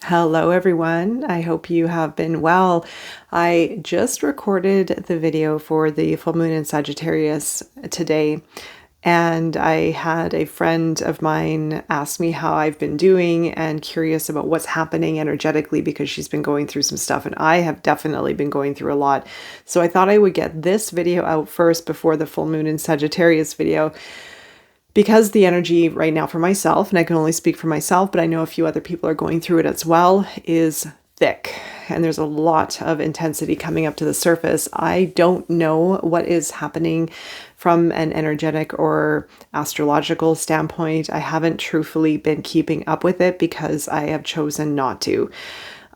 Hello, everyone. I hope you have been well. I just recorded the video for the full moon in Sagittarius today, and I had a friend of mine ask me how I've been doing and curious about what's happening energetically because she's been going through some stuff, and I have definitely been going through a lot. So I thought I would get this video out first before the full moon in Sagittarius video, because the energy right now for myself, and I can only speak for myself, but I know a few other people are going through it as well, is thick. And there's a lot of intensity coming up to the surface. I don't know what is happening from an energetic or astrological standpoint. I haven't truthfully been keeping up with it because I have chosen not to.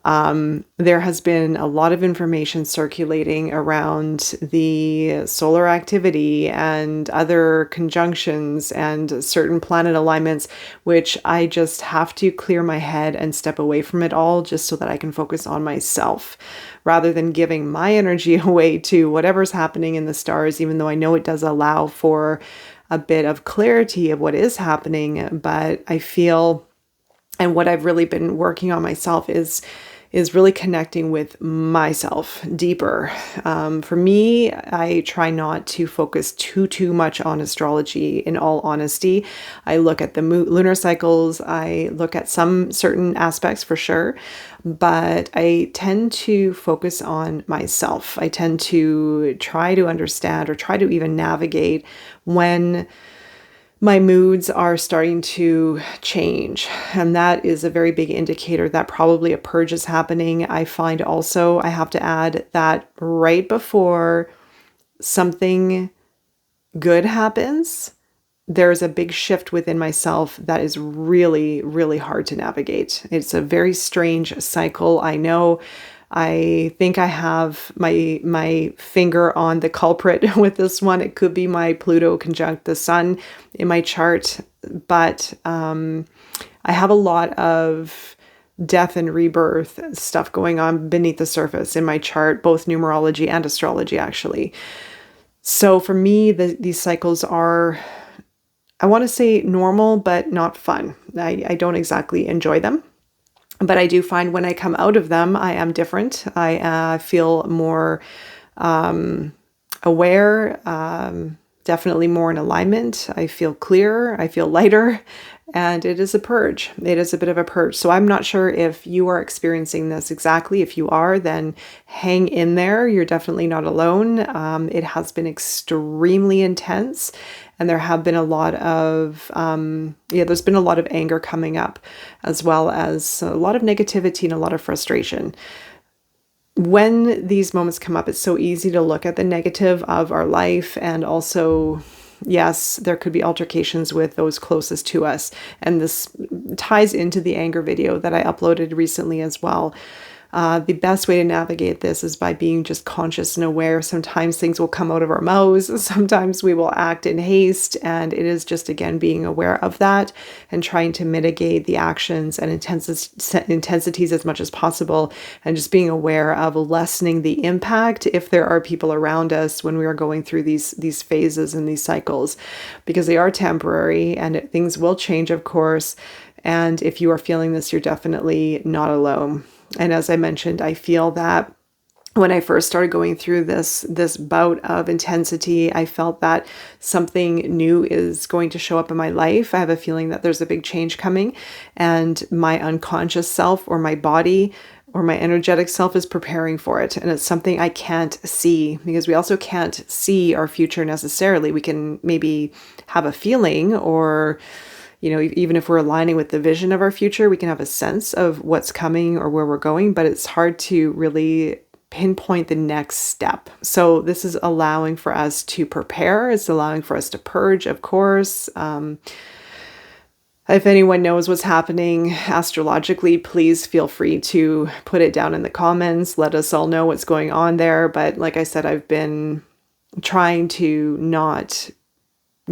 There has been a lot of information circulating around the solar activity and other conjunctions and certain planet alignments, which I just have to clear my head and step away from it all just so that I can focus on myself rather than giving my energy away to whatever's happening in the stars, even though I know it does allow for a bit of clarity of what is happening. But I feel, and what I've really been working on myself is really connecting with myself deeper. For me, I try not to focus too much on astrology. In all honesty, I look at the lunar cycles. I look at some certain aspects for sure, but I tend to focus on myself. I tend to try to understand or try to even navigate when my moods are starting to change. And that is a very big indicator that probably a purge is happening. I find also, I have to add that right before something good happens, there's a big shift within myself that is really, really hard to navigate. It's a very strange cycle. I know. I think I have my finger on the culprit with this one. It could be my Pluto conjunct the sun in my chart, but I have a lot of death and rebirth stuff going on beneath the surface in my chart, both numerology and astrology, actually. So for me, these cycles are, I want to say normal, but not fun. I don't exactly enjoy them. But I do find when I come out of them, I am different. I feel more aware, definitely more in alignment. I feel clearer. I feel lighter. And it is a purge. It is a bit of a purge. So I'm not sure if you are experiencing this exactly. If you are, then hang in there. You're definitely not alone. It has been extremely intense. And there have been a lot of, there's been a lot of anger coming up, as well as a lot of negativity and a lot of frustration. When these moments come up, it's so easy to look at the negative of our life, and also, yes, there could be altercations with those closest to us. And this ties into the anger video that I uploaded recently as well. The best way to navigate this is by being just conscious and aware. Sometimes things will come out of our mouths. Sometimes we will act in haste. And it is just, again, being aware of that and trying to mitigate the actions and intensities as much as possible. And just being aware of lessening the impact if there are people around us when we are going through these phases and these cycles, because they are temporary and things will change, of course. And if you are feeling this, you're definitely not alone. And as I mentioned, I feel that when I first started going through this bout of intensity, I felt that something new is going to show up in my life. I have a feeling that there's a big change coming, and my unconscious self or my body or my energetic self is preparing for it. And it's something I can't see, because we also can't see our future necessarily. We can maybe have a feeling, or even if we're aligning with the vision of our future, we can have a sense of what's coming or where we're going, but it's hard to really pinpoint the next step. So this is allowing for us to prepare. It's allowing for us to purge, of course. If anyone knows what's happening astrologically, please feel free to put it down in the comments. Let us all know what's going on there. But like I said, I've been trying to not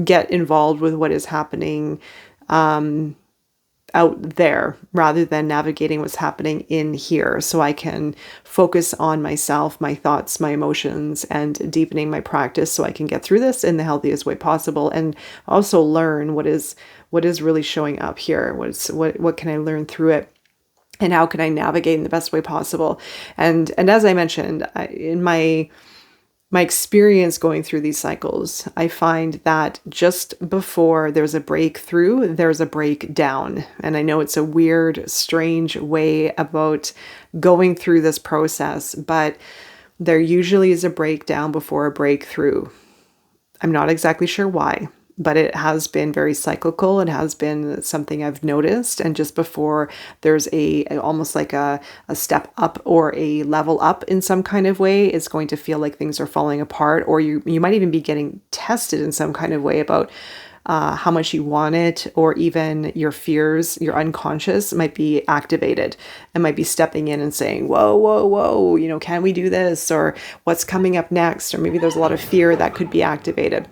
get involved with what is happening out there, rather than navigating what's happening in here, so I can focus on myself, my thoughts, my emotions, and deepening my practice so I can get through this in the healthiest way possible, and also learn what is really showing up here. What can I learn through it? and how can I navigate in the best way possible. And as I mentioned, in my experience going through these cycles, I find that just before there's a breakthrough, there's a breakdown. And I know it's a weird, strange way about going through this process, but there usually is a breakdown before a breakthrough. I'm not exactly sure why, but it has been very cyclical. It has been something I've noticed. And just before there's almost like a step up or a level up in some kind of way, it's going to feel like things are falling apart, or you might even be getting tested in some kind of way about how much you want it, or even your fears, your unconscious might be activated and might be stepping in and saying, whoa, whoa, whoa, can we do this? Or what's coming up next? Or maybe there's a lot of fear that could be activated.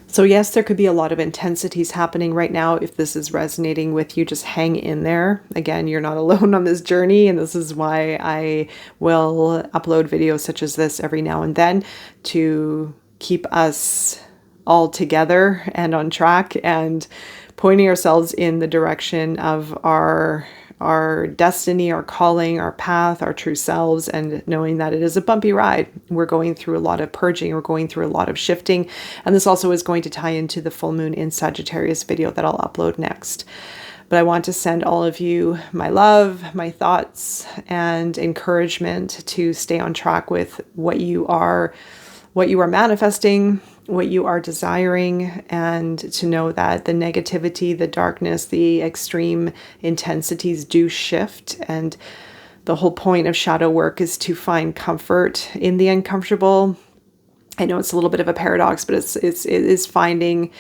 So yes, there could be a lot of intensities happening right now. If this is resonating with you, just hang in there. Again, you're not alone on this journey, and this is why I will upload videos such as this every now and then to keep us all together and on track and pointing ourselves in the direction of our destiny, our calling, our path, our true selves, and knowing that it is a bumpy ride. We're going through a lot of purging, we're going through a lot of shifting, and this also is going to tie into the full moon in Sagittarius video that I'll upload next. But I want to send all of you my love, my thoughts, and encouragement to stay on track with what you are manifesting, what you are desiring, and to know that the negativity, the darkness, the extreme intensities do shift. And the whole point of shadow work is to find comfort in the uncomfortable. I know it's a little bit of a paradox, but it is finding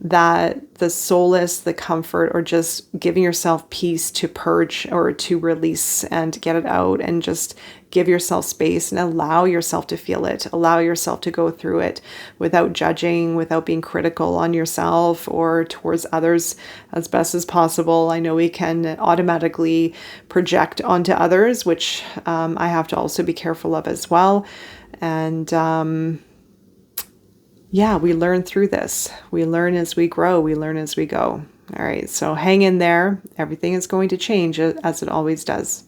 that the solace, the comfort, or just giving yourself peace to purge or to release and get it out, and just give yourself space and allow yourself to feel it, allow yourself to go through it without judging, without being critical on yourself or towards others as best as possible. I know we can automatically project onto others, which I have to also be careful of as well. And yeah, we learn through this. We learn as we grow. We learn as we go. All right, so hang in there. Everything is going to change as it always does.